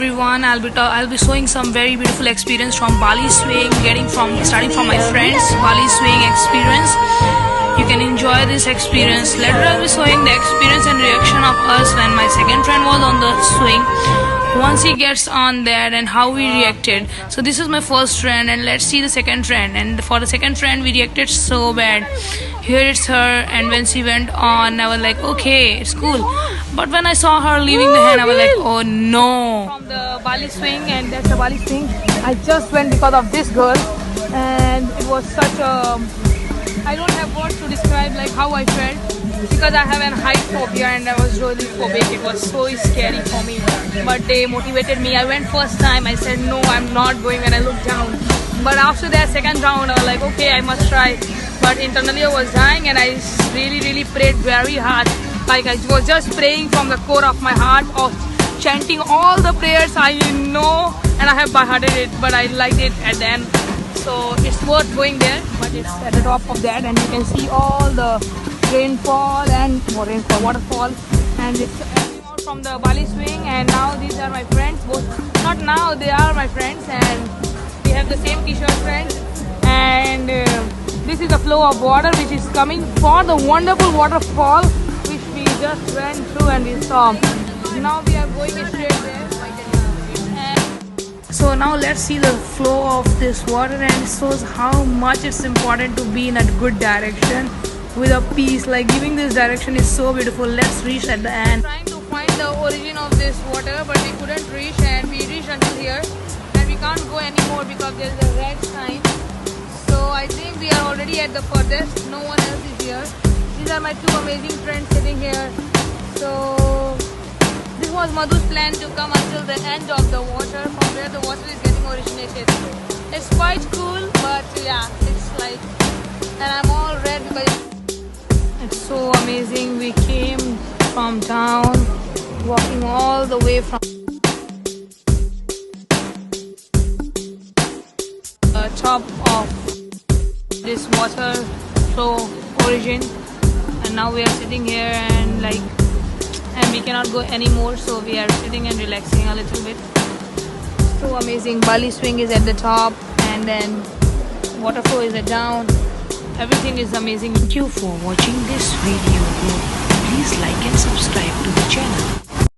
Everyone, I'll be showing some very beautiful experience from Bali swing, starting from my friends Bali swing experience. You can enjoy this experience. Later I'll be showing the experience and reaction of us when my second friend was on the swing. Once he gets on that and how we reacted. So this is my first friend and let's see the second friend. And for the second friend we reacted so bad. Here it's her, and when she went on I was like, okay, it's cool. But when I saw her leaving the hand, I was like, oh no. From the Bali swing, and that's the Bali swing. I just went because of this girl, and it was such a, I don't have words to describe like how I felt, because I have an height phobia and I was really phobic. It was so scary for me, but they motivated me. I went first time, I said no, I'm not going, when I looked down. But after that second round I was like, okay, I must try. But internally I was dying, and I really prayed very hard. Like I was just praying from the core of my heart, or chanting all the prayers I know, and I have by hearted it, but I liked it at the end. So it's worth going there, but it's at the top of that, and you can see all the rainfall and waterfall, and it's coming out from the Bali swing. And now these are my friends, both not now, they are my friends, and we have the same t-shirt friends. And this is the flow of water which is coming for the wonderful waterfall which we just went through and we saw. Now we are going straight there. And so now let's see the flow of this water, and it shows how much it's important to be in a good direction with a peace. Like giving this direction is so beautiful. Let's reach at the end. Trying to find the origin of this water, but we couldn't reach, and we reached until here, and we can't go anymore because there's a red sign. So I think we are already at the furthest. No one else is here. These are my two amazing friends sitting here. So this was Madhu's plan to come until the end of the water, from where the water is getting originated. It's quite cool, but yeah, it's like, and I'm all red because it's so amazing. We came from town, walking all the way from the top of this water flow origin, and now we are sitting here and we cannot go anymore, so we are sitting and relaxing a little bit. So amazing. Bali swing is at the top, and then water flow is at down. Everything is amazing. Thank you for watching this video. Please like and subscribe to the channel.